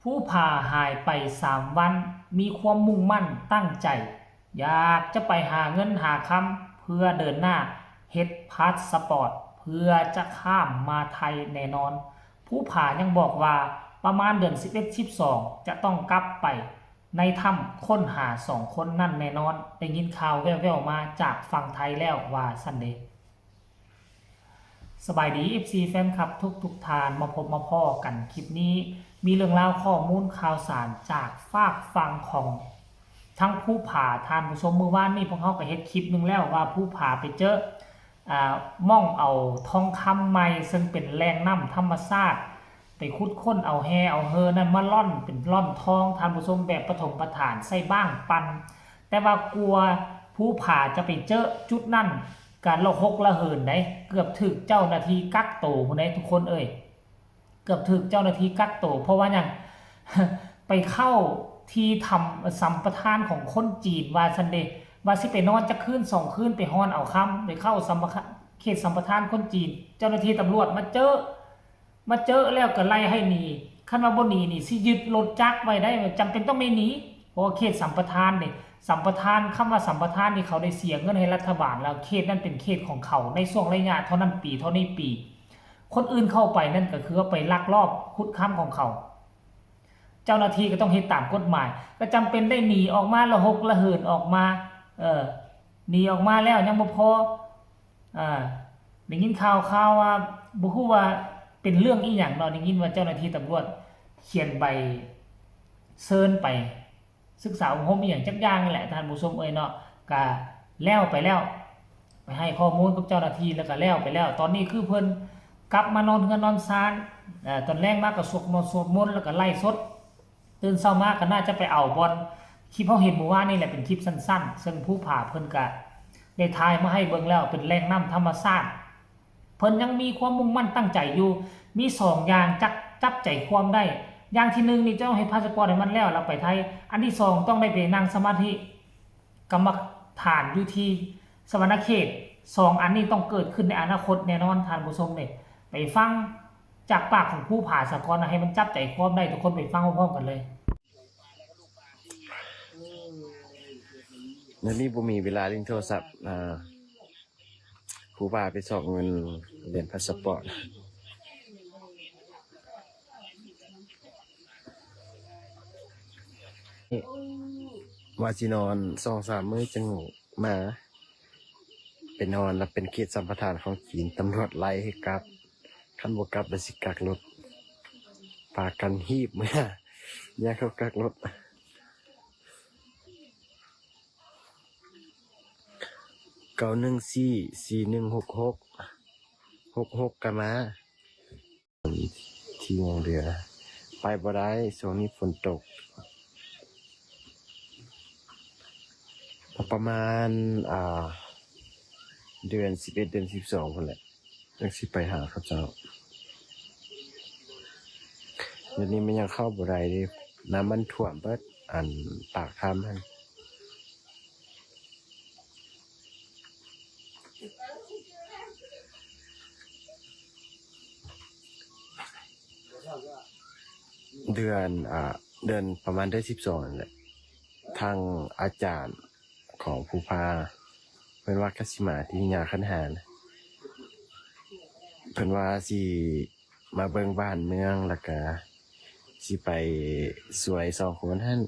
ผู้พาหายไป3 วันมีความมุ่งมั่นตั้งใจอยากจะไปหาเงินหาคำเพื่อเดินหน้าเฮ็ดพาสปอร์ตเพื่อจะข้ามมาไทยแน่นอนผู้พายังบอกว่าประมาณเดือน11-12จะต้องกลับไปในถ้ำค้นหา2 คนนั่นแน่นอนได้ยินข่าวแว่วๆมาจากฝั่งไทยแล้วว่าซันเดย์สบายดี FC แฟนคลับทุกทานมาพบมาพ่อกันคลิปนี้มีเรื่องราวข้อมูลข่าวสารจากฝากฝั่งของทั้งผู้ผ่าทานผู้ชมมือว่านนี่พวกเขาไปเฮ็ดคลิปนึงแล้วว่าผู้ผ่าไปเจอม่องเอาทองคำใหม่ซึ่งเป็นแรงน้ำธรรมชาติไปคุดค้นเอาแฮเอาเฮอนั่นมาล่อนเป็นล่อนทองทานผู้ชมแบบปฐมประฐานใส่บ้างปันแต่ว่ากลัวผู้ผ่าจะไปเจอจุดนั่นการละหกละเหินได้เกือบถึกเจ้าหน้าที่กักโตคนใดทุกคนเกือบถึกเจ้าหน้าที่กักโตเพราะว่าอย่าง ไปเข้าที่ทำสัมปทานของคนจีนว่าซันเดย์ว่าสิไปนอนจะคืน2 คืนไปฮอนเอาค่ำไปเข้าเขตสัมปทานคนจีนเจ้าหน้าที่ตำรวจมาเจอแล้วก็ไล่ให้หนีคันว่าบ่หนีนี่สิยึดรถจักรไว้ได้จำเป็นต้องไม่หนีเพราะว่าเขตสัมปทานนี่สัมปทานคำว่าสัมปทานนี่เขาได้เสียเงินให้รัฐบาลแล้วเขตนั้นเป็นเขตของเขาในช่วงระยะเท่านั้นปีเท่านี้ปีคนอื่นเข้าไปนั่นก็คือว่าไปลักลอบขุดค้ำของเขาเจ้าหน้าที่ก็ต้องเฮ็ดตามกฎหมายก็จำเป็นได้หนีออกมาละหกละเหินออกมาหนีออกมาแล้วยังบ่พอได้ยินข่าวว่าบ่ฮู้ว่าเป็นเรื่องอีหยังเนาะได้ยินว่าเจ้าหน้าที่ตำรวจเขียนใบเชิญไปศึกษาอบรมอีหยังจักอย่างนี่แหละท่านผู้ชมเนาะก็แล้วไปแล้วไปให้ข้อมูลกับเจ้าหน้าที่แล้วก็แล้วไปแล้วตอนนี้คือเพิ่นกลับมานอนเฮือนนอนศาลตอนแรกมาก็สวดมนต์แล้วก็ไล่สดตื่นเช้ามาก็น่าจะไปเอาบอลคลิปเฮาเห็นเมื่อวานนี่แหละเป็นคลิปสั้นๆซึ่งผู้ผ่าเพิ่นก็ได้ถ่ายมาให้เบิ่งแล้วเป็นแรงน้ำธรรมชาติเพิ่นยังมีความมุ่งมั่นตั้งใจอยู่มี2อย่างจับใจความได้อย่างที่1นี่เจ้าให้พาสปอร์ตให้มันแล้วไปไทยอันที่2ต้องได้ไปนั่งสมาธิกรรมฐานอยู่ที่สวรรณเขต2อันนี้ต้องเกิดขึ้นในอนาคตแน่นอนท่านผู้ชมเนี่ยไปฟังจากปากของผู้ผ่าสะกอนให้มันจับใจความได้ทุกคนไปฟังพร้อมๆกันเลยเดี๋ยวนี้ผมมีเวลาเล่นโทรศัพท์ผู้พาไปสอบเงินเรียนพาสปอร์ตว่าสินอน2-3 มื้อจังมาเป็นนอนแล้วเป็นเขตสัมปทานของจีนตำรวจไล่ให้กลับคันบ่กลับแล้วสิกักรถพากันฮีบเมื่อแยกเข้ากักรถ9144166กันมาที่วงเรือไปบ่ได้ช่วงนี้ฝนตกประมาณเดือน11เดือน12พุ่นแหละจังสิไปหาเขาเจ้าเดี๋ยวนี้มันยังเข้าบ่ได้เด้น้ำมันท่วมเบิดอันปากถ้ำหั่นเดือนประมาณเดือน12นั่นแหละทางอาจารย์ของภูพาเพิ่นว่าคัสิมาที่ยาคันหารเพิ่นว่าสิมาเบิ่งบ้านเมืองแล้วก็สิไปสวย2 คนหั่น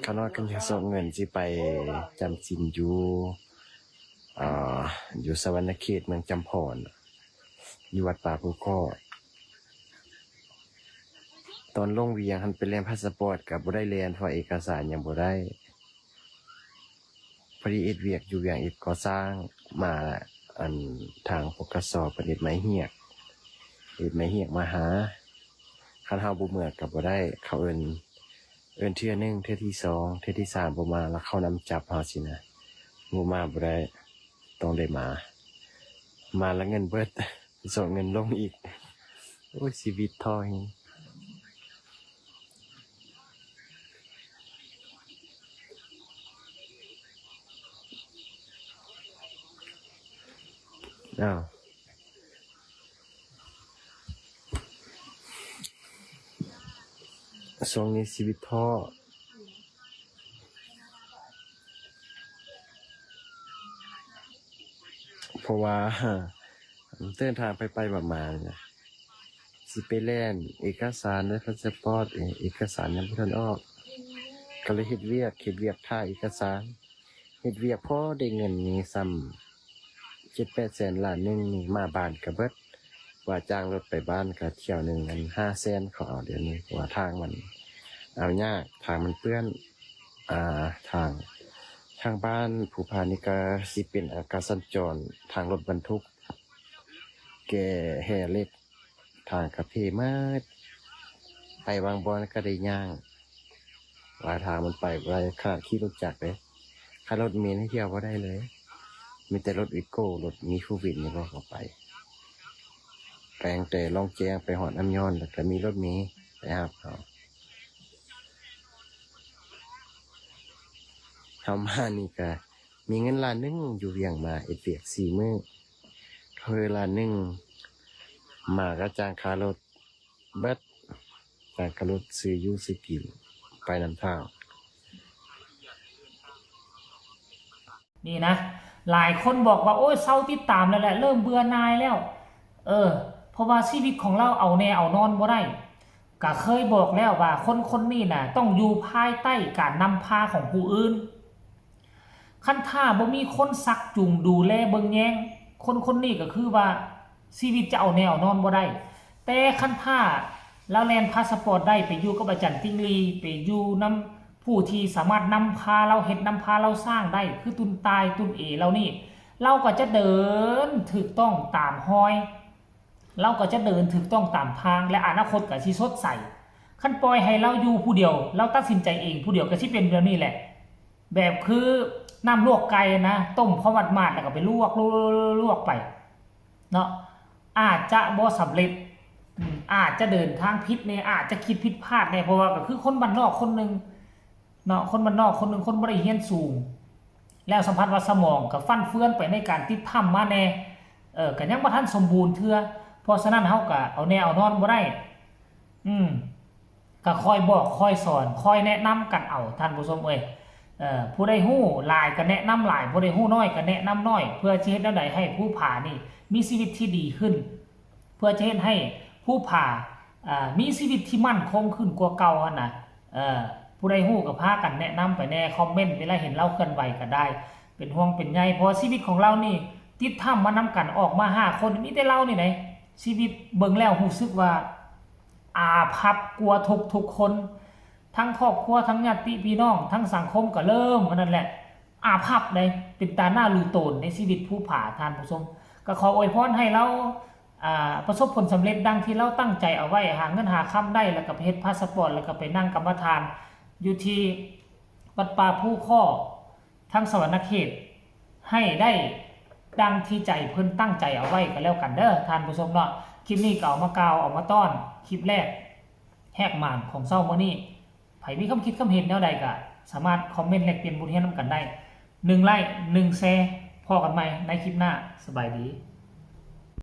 คณะกันจะส่งเงินสิไปจำศีลอยู่สวรรณเขตเมืองจำพรอยู่วัดป่าภูข้อตอนลงเวียงหันไปเรียนพาสปอร์ตกับบ่ได้เรียนเพราะเอกสารยังบ่ได้พอดีเอ็ดเวียกอยู่เวียงเอ็ดก่อสร้างมาอันทางปกสเพิ่นเฮ็ดไม้เหียกมาหาคันเฮาบ่เมื่อก็บ่ได้เขาเอิ้นเทื่อนึงเทื่อที่2เทื่อที่3บ่มาแล้วเขานำจับเฮาสินะบ่มาบ่ได้ต้องได้มาแล้วเงินเบิดส่งเงินลงอีกโอ้ยชีวิตท้อแฮงอ้าว ช่วงนี้ชีวิตท้อเพราะว่าเดินทางไปประมาณเนี่ยสิไปแล่นเอกสารและพาสปอร์ตเอกสารยังบ่ทันออกก็เลยเฮ็ดเวียกถ่ายเอกสารเฮ็ดเวียกพอได้เงินนี่ซ้ำ7-8 แสนล้านหนึงนี่มาบ้านก็เบิดว่าจ้างรถไปบ้านก็เที่ยวหนึงอัน5 แสนเขาเอาเดี๋ยวนี้เพราะว่าทางมันเอายากทางมันเปื้อนทางบ้านผู้พานี่ก็สิเป็นการสัญจรทางรถบรรทุกแก่แห่เหล็กทางกระเพมาดไปบางบอนก็ได้ย่างว่าทางมันไปไว้ขนาดขี่รถจักรเลยค่ารถเมล์ให้เที่ยวก็ได้เลยมีแต่รถวิโก้รถมีฟูวินนี่ก็เข้าไปแปลงแต่ลองแจ้งไปหอดน้ำย้อนแล้วก็มีรถเมล์นะครับเขามานี่ก็มีเงินล้านหนึงอยู่เวียงมาเอ็ดเวียก4 มื้อเคยล้านหนึงมาก็จ้างค่ารถเบิดจ้างค่ารถซื้ออยู่ซื้อกินไปนำทาง นี่นะหลายคนบอกว่าโอ้ยเศร้าติดตามแล้วแหละเริ่มเบื่อหน่ายแล้วเพราะว่าชีวิตของเราเอาแน่เอานอนบ่ได้ก็เคยบอกแล้วว่าคนนี้น่ะต้องอยู่ภายใต้การนำพาของผู้อื่นคันถ้าบ่มีคนซักจุงดูแลเบิ่งแยงคนนี้ก็คือว่าชีวิตจะเอาแนวนอนบ่ได้แต่คันถ้าแล้วแลนพาสปอร์ตได้ไปอยู่กับอาจารย์ติงลีไปอยู่นำผู้ที่สามารถนำพาเราเฮ็ดนำพาเราสร้างได้คือตุนตายตุนเอเรานี่เราก็จะเดินถูกต้องตามห้อยเราก็จะเดินถูกต้องตามทางและอนาคตก็สิสดใสคันปล่อยให้เราอยู่ผู้เดียวเราตัดสินใจเองผู้เดียวก็สิเป็นแบบนี้แหละแบบคือน้ำลวกไก่นะต้มพอมาดๆแล้วก็ไปลวกไปเนาะอาจจะบ่สำเร็จอาจจะเดินทางผิดเนี่ยอาจจะคิดผิดพลาดเนี่ยเพราะว่าก็คือคนบ้านนอกคนนึงเนาะคนบ้านนอกคนนึงคนบ่ได้เรียนสูงแล้วสัมผัสว่าสมองก็ฟั่นเฟือนไปในการติดถ้ำมาแน่ก็ยังบ่ทันสมบูรณ์เทื่อเพราะฉะนั้นเฮาก็เอาแนวนอนบ่ได้ก็คอยบอกคอยสอนคอยแนะนำกันเอาท่านผู้ชมเอ้ยผู้ใดฮู้หลายก็แนะนำหลายผู้ใดฮู้น้อยก็แนะนำน้อยเพื่อจะเฮ็ดแนวใดให้ผู้ผ่านี่มีชีวิตที่ดีขึ้นเพื่อจะเฮ็ดให้ผู้ผ่ามีชีวิตที่มั่นคงขึ้นกว่าเก่าหั่นน่ะผู้ใดฮู้ก็พากันแนะนำไปแน่คอมเมนต์เวลาเห็นเราเคลื่อนไหวก็ได้เป็นห่วงเป็นใยเพราะชีวิตของเรานี่ติดถ้ำมานำกันออกมา5 คนมีแต่เรานี่ไหนชีวิตเบิ่งแล้วรู้สึกว่าอาภัพกลัวทุกคนทั้งครอบครัวทั้งญาติพี่น้องทั้งสังคมก็เริ่มนั่นแหละอาภัพเลยเป็นตาหน้าลือโตนในชีวิตผู้ผ่าทานผู้ชมก็ขออวยพรให้เราประสบผลสำเร็จดังที่เราตั้งใจเอาไว้หาเงินหาค่ำได้แล้วก็ไปเฮ็ดพาสปอร์ตแล้วก็ไปนั่งกรรมฐานอยู่ที่วัดป่าผู้ข้อทั้งสวรรณเขตให้ได้ดังที่ใจเพิ่นตั้งใจเอาไว้ก็แล้วกันเด้อท่านผู้ชมเนาะคลิปนี้ก็เอามากล่าวเอามาต้อนคลิปแรกแหกม่านของเช้ามื้อนี้ไผมีความคิดความเห็นแนวใดก็สามารถคอมเมนต์แลกเปลี่ยนบทเรียนนำกันได้1 ไลค์ 1 แชร์พอกันใหม่ในคลิปหน้าสบายดี